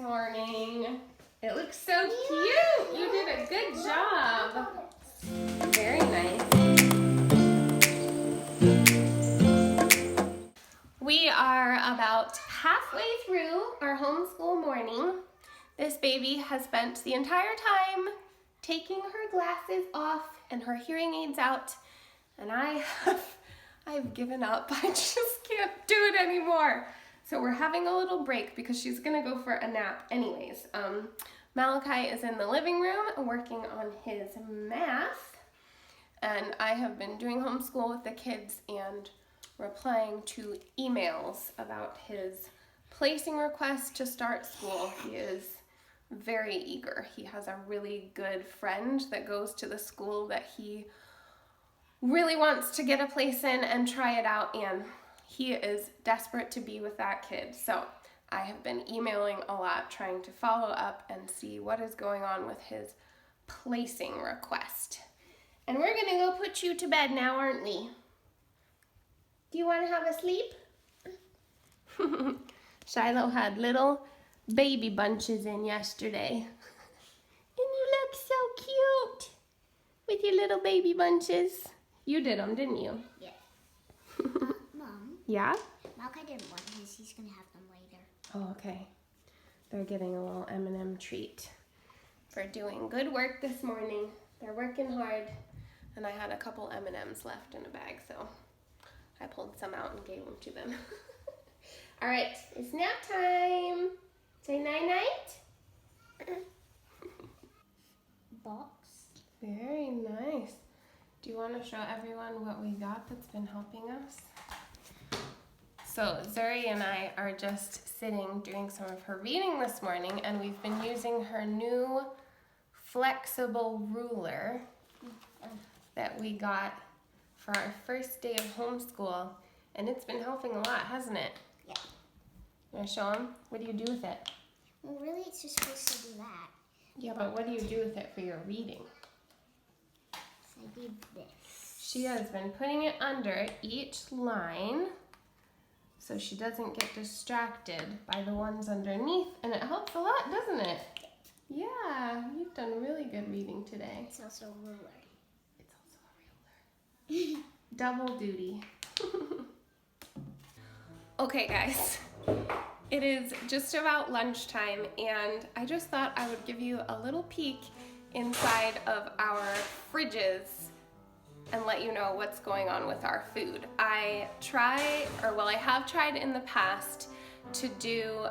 morning. It looks so cute. You did a good job. Very nice. We are about halfway through our homeschool morning. This baby has spent the entire time taking her glasses off and her hearing aids out, and I've given up. I just can't do it anymore. So we're having a little break because she's gonna go for a nap anyways. Malachi is in the living room working on his math, and I have been doing homeschool with the kids and replying to emails about his placing request to start school. He is very eager. He has a really good friend that goes to the school that he really wants to get a place in and try it out, and he is desperate to be with that kid. So I have been emailing a lot, trying to follow up and see what is going on with his placing request. And we're gonna go put you to bed now, aren't we? Do you want to have a sleep? Shiloh had little baby bunches in yesterday. And you look so cute with your little baby bunches. You did them, didn't you? Yeah. Mom? Yeah? Malachi didn't want his. He's going to have them later. Oh, okay. They're getting a little M&M treat for doing good work this morning. They're working hard, and I had a couple M&Ms left in a bag, so I pulled some out and gave them to them. All right, it's nap time. Say night-night. Box. Very nice. Do you want to show everyone what we got that's been helping us? So Zuri and I are just sitting doing some of her reading this morning, and we've been using her new flexible ruler that we got for our first day of homeschool, and it's been helping a lot, hasn't it? Yeah. You want to show them? What do you do with it? Well, really, it's just supposed to do that. Yeah, but what do you do with it for your reading? So I do this. She has been putting it under each line so she doesn't get distracted by the ones underneath, and it helps a lot, doesn't it? Yeah, you've done really good reading today. It's also a ruler. It's also a ruler. Double duty. Okay, guys. It is just about lunchtime, and I just thought I would give you a little peek inside of our fridges and let you know what's going on with our food. I have tried in the past to do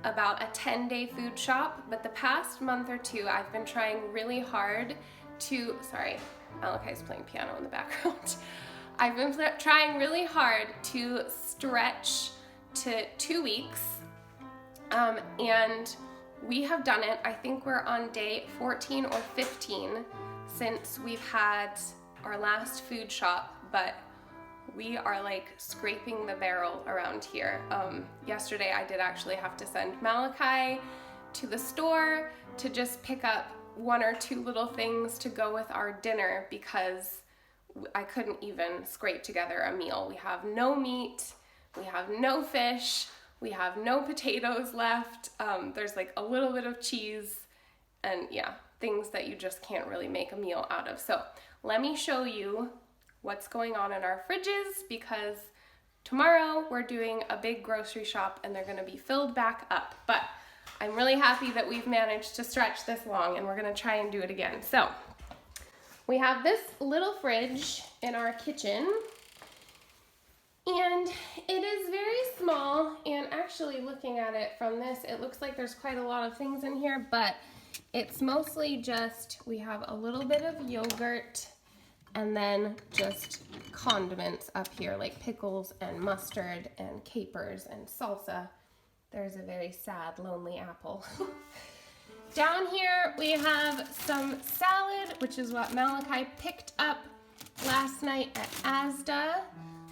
about a 10-day food shop, but the past month or two I've been trying really hard to, sorry, Malachi's playing piano in the background. I've been trying really hard to stretch to 2 weeks, and we have done it. I think we're on day 14 or 15 since we've had our last food shop, but we are like scraping the barrel around here. Yesterday I did actually have to send Malachi to the store to just pick up 1 or 2 little things to go with our dinner because I couldn't even scrape together a meal. We have no meat, we have no fish, we have no potatoes left. There's like a little bit of cheese, and yeah, things that you just can't really make a meal out of. So let me show you what's going on in our fridges, because tomorrow we're doing a big grocery shop and they're gonna be filled back up. But I'm really happy that we've managed to stretch this long, and we're gonna try and do it again. So we have this little fridge in our kitchen, and it is very small, and actually looking at it from this, it looks like there's quite a lot of things in here, but it's mostly just, we have a little bit of yogurt and then just condiments up here, like pickles and mustard and capers and salsa. There's a very sad, lonely apple. Down here we have some salad, which is what Malachi picked up last night at Asda.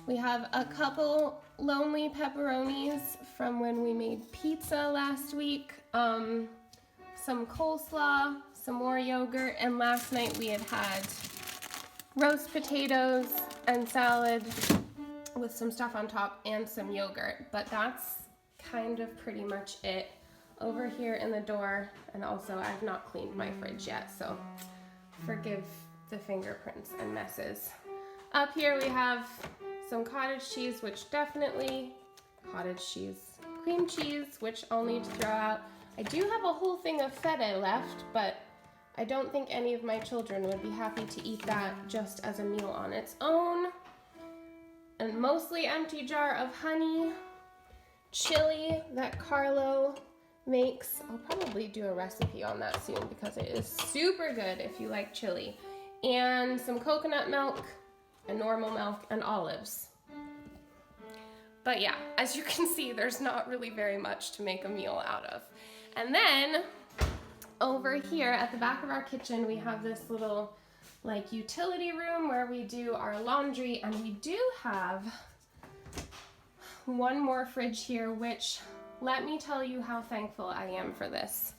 We have a couple lonely pepperonis from when we made pizza last week, some coleslaw, some more yogurt, and last night we had roast potatoes and salad with some stuff on top and some yogurt, but that's kind of pretty much it. over here in the door, and also I've not cleaned my fridge yet, so forgive the fingerprints and messes. Up here we have some cottage cheese, which definitely, cottage cheese, cream cheese, which I'll need to throw out. I do have a whole thing of feta left, but I don't think any of my children would be happy to eat that just as a meal on its own. A mostly empty jar of honey, chili that Carlo makes. I'll probably do a recipe on that soon because it is super good if you like chili. And some coconut milk, and normal milk, and olives. But yeah, as you can see, there's not really very much to make a meal out of. And then over here at the back of our kitchen, we have this little like utility room where we do our laundry, and we do have one more fridge here, which let me tell you how thankful I am for this.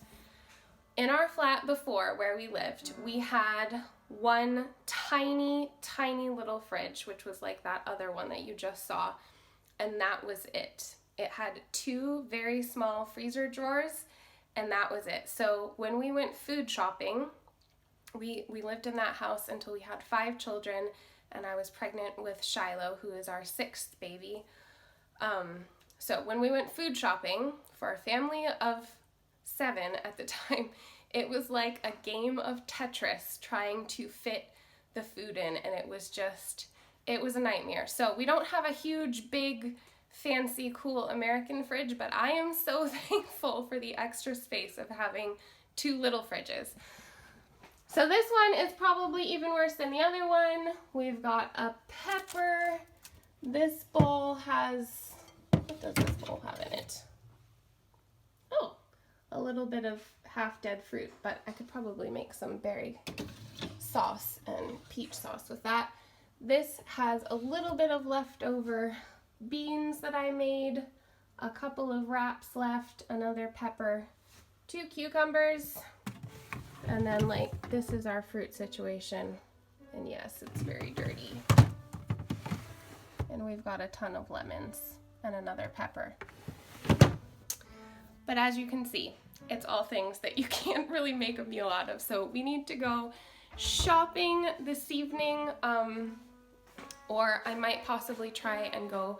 In our flat before where we lived, we had one tiny, tiny little fridge, which was like that other one that you just saw, and that was it. It had 2 very small freezer drawers, and that was it. So when we went food shopping, we lived in that house until we had 5 children, and I was pregnant with Shiloh, who is our 6th baby. So when we went food shopping for a family of 7 at the time, it was like a game of Tetris trying to fit the food in, and it was a nightmare. So we don't have a huge, big, fancy, cool American fridge, but I am so thankful for the extra space of having 2 little fridges. So this one is probably even worse than the other one. We've got a pepper. This bowl has, what does this bowl have in it? Oh, a little bit of half-dead fruit, but I could probably make some berry sauce and peach sauce with that. This has a little bit of leftover beans that I made, a couple of wraps left, another pepper, 2 cucumbers, and then like this is our fruit situation. And yes, it's very dirty. And we've got a ton of lemons and another pepper. But as you can see, it's all things that you can't really make a meal out of. So we need to go shopping this evening, or I might possibly try and go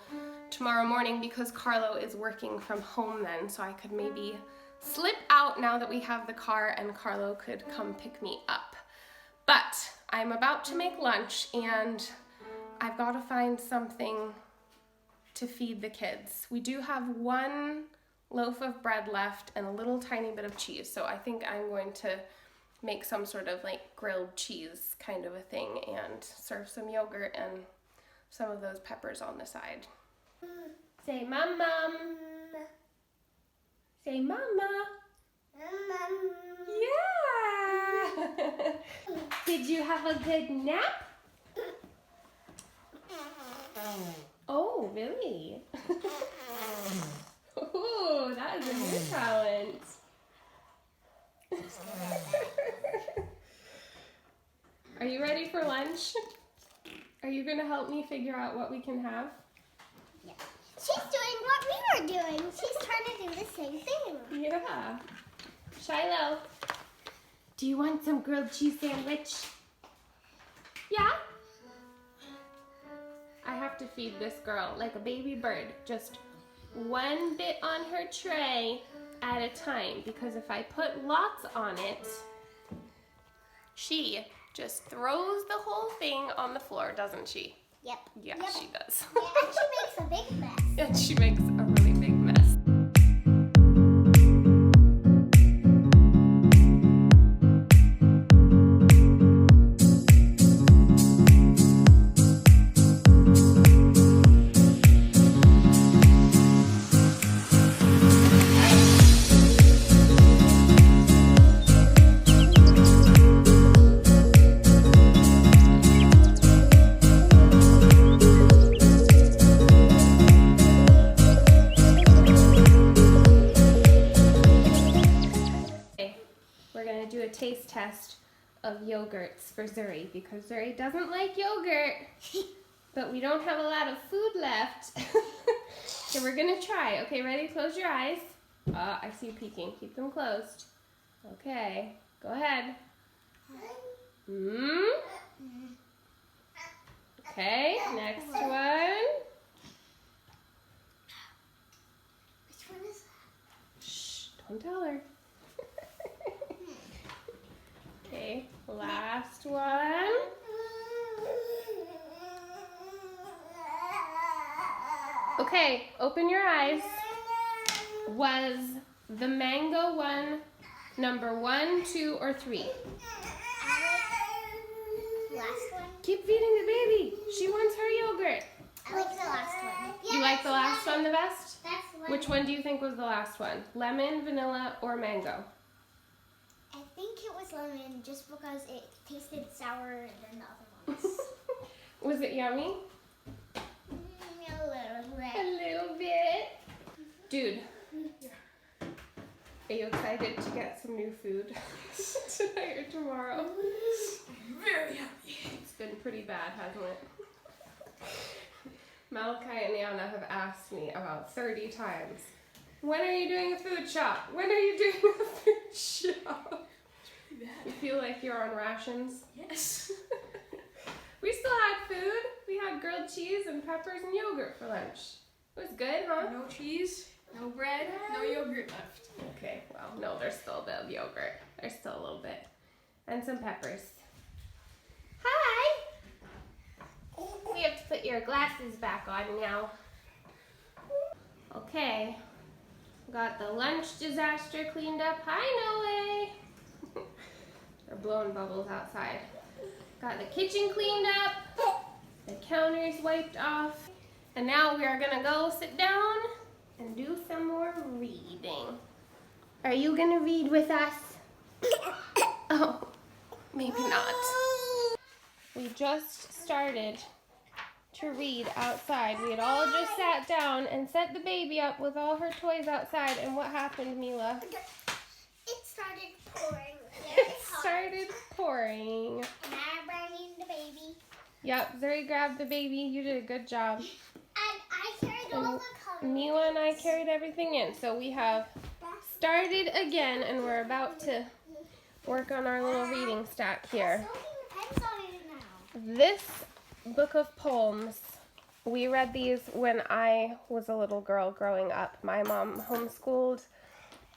tomorrow morning because Carlo is working from home then, so I could maybe slip out now that we have the car and Carlo could come pick me up. But I'm about to make lunch and I've got to find something to feed the kids. We do have 1 loaf of bread left and a little tiny bit of cheese, so I think I'm going to make some sort of like grilled cheese kind of a thing and serve some yogurt and some of those peppers on the side. Say mom, mom. Say mama. Yeah. Did you have a good nap? Oh, really? Oh, that is a new talent. Are you ready for lunch? Are you going to help me figure out what we can have? Yeah. She's doing what we were doing. She's trying to do the same thing. Yeah. Shiloh, do you want some grilled cheese sandwich? Yeah? I have to feed this girl like a baby bird, just 1 bit on her tray at a time, because if I put lots on it, she just throws the whole thing on the floor, doesn't she? Yep. Yeah, Yep. she does. Yeah, and she makes a big mess. And she makes a really big mess. Taste test of yogurts for Zuri because Zuri doesn't like yogurt, but we don't have a lot of food left. So we're gonna try. Okay, ready? Close your eyes. I see you peeking. Keep them closed. Okay, go ahead. Okay, next one. Which one is that? Shh, don't tell her. Okay, last one. Okay, open your eyes. Was the mango one number 1, 2, or 3? Last one? Keep feeding the baby. She wants her yogurt. I like the last one. You like the last one the best? That's one. Which one do you think was the last one? Lemon, vanilla, or mango? I think it was lemon just because it tasted sourer than the other ones. Was it yummy? A little bit. A little bit. Dude, are you excited to get some new food tonight or tomorrow? Very happy. It's been pretty bad, hasn't it? Malachi and Yana have asked me about 30 times, when are you doing a food shop? When are you doing a food shop? Pretty bad. You feel like you're on rations? Yes. We still had food. We had grilled cheese and peppers and yogurt for lunch. It was good, huh? No cheese, no bread, no yogurt left. Okay, well, no, there's still a bit of yogurt. There's still a little bit. And some peppers. Hi! We have to put your glasses back on now. Okay. Got the lunch disaster cleaned up. Hi, Noe! They're blowing bubbles outside. Got the kitchen cleaned up. The counters wiped off. And now we are gonna go sit down and do some more reading. Are you gonna read with us? Oh, maybe not. We just started to read outside. We had all just sat down and set the baby up with all her toys outside. And what happened, Mila? It started pouring very It hard. started pouring. And I brought in the baby. Yep, Zuri grabbed the baby. You did a good job. And I carried all the colors. Mila and I carried everything in. So we have started again and we're about to work on our little reading stack here. Pens on it now. This book of poems, we read these when I was a little girl growing up. My mom homeschooled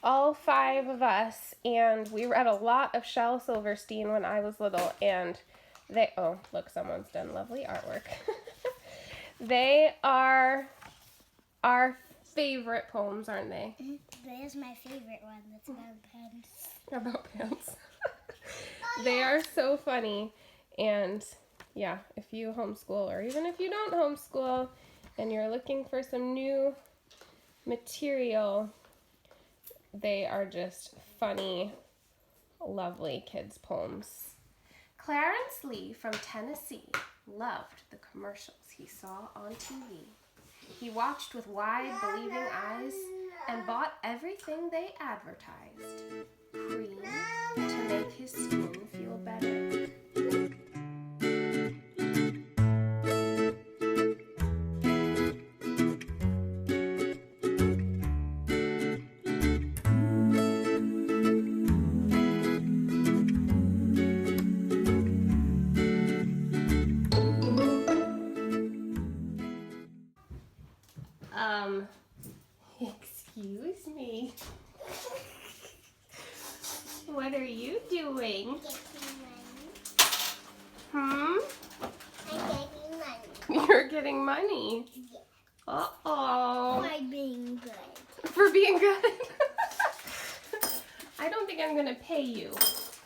all 5 of us, and we read a lot of Shel Silverstein when I was little, and oh, look, someone's done lovely artwork. They are our favorite poems, aren't they? There's my favorite one. That's about pens. About pants. They are so funny, and yeah, if you homeschool or even if you don't homeschool and you're looking for some new material, they are just funny, lovely kids' poems. Clarence Lee from Tennessee loved the commercials he saw on TV. He watched with wide, believing eyes and bought everything they advertised. Cream to make his skin feel better. Excuse me. What are you doing? Hmm? I'm getting money. You're getting money. Uh-oh. By being good. For being good. I don't think I'm gonna pay you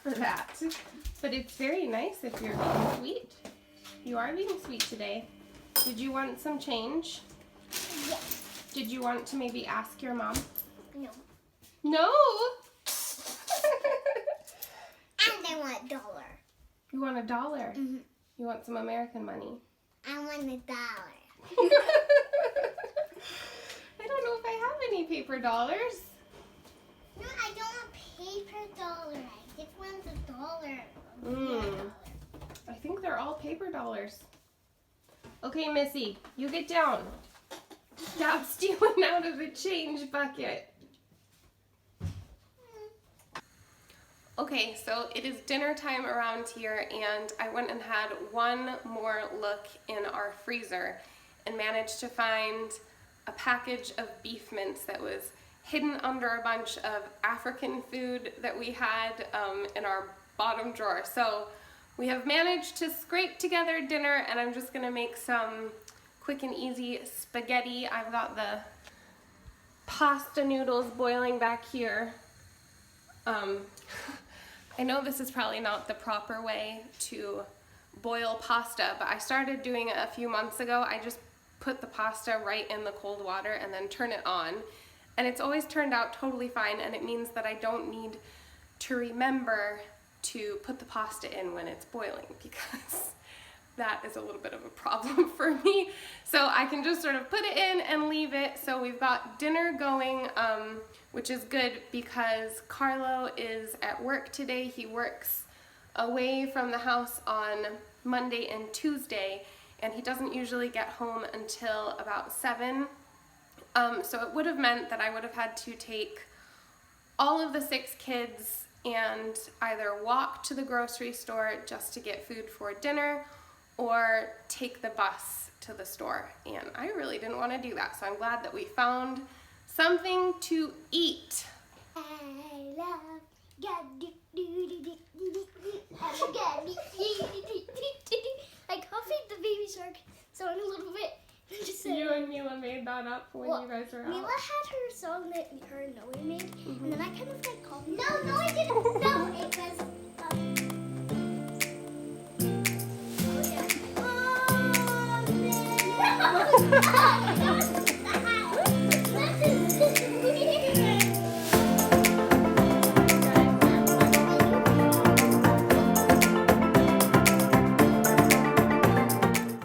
for that. But it's very nice if you're being sweet. You are being sweet today. Did you want some change? Yes. Did you want to maybe ask your mom? No. No! And I want $1. You want $1? Mm-hmm. You want some American money? I want $1. I don't know if I have any paper dollars. No, I don't want paper dollar. I just want $1. Mm. I think they're all paper dollars. Okay, Missy, you get down. Stop stealing out of the change bucket. Okay, so it is dinner time around here, and I went and had one more look in our freezer and managed to find a package of beef mince that was hidden under a bunch of African food that we had in our bottom drawer. So we have managed to scrape together dinner, and I'm just gonna make some quick and easy spaghetti. I've got the pasta noodles boiling back here. I know this is probably not the proper way to boil pasta, but I started doing it a few months ago. I just put the pasta right in the cold water and then turn it on. And it's always turned out totally fine, and it means that I don't need to remember to put the pasta in when it's boiling, because that is a little bit of a problem for me. So I can just sort of put it in and leave it. So we've got dinner going, which is good because Carlo is at work today. He works away from the house on Monday and Tuesday, and he doesn't usually get home until about 7. So it would have meant that I would have had to take all of the 6 kids and either walk to the grocery store just to get food for dinner or take the bus to the store. And I really didn't want to do that, so I'm glad that we found something to eat. I love God. I copied the Baby Shark song a little bit. Just said, You and Mila made that up when you guys were out. Mila had her song that her and Noe made, and then I kind of like copied. No, I didn't. No, it was. Oh, yeah.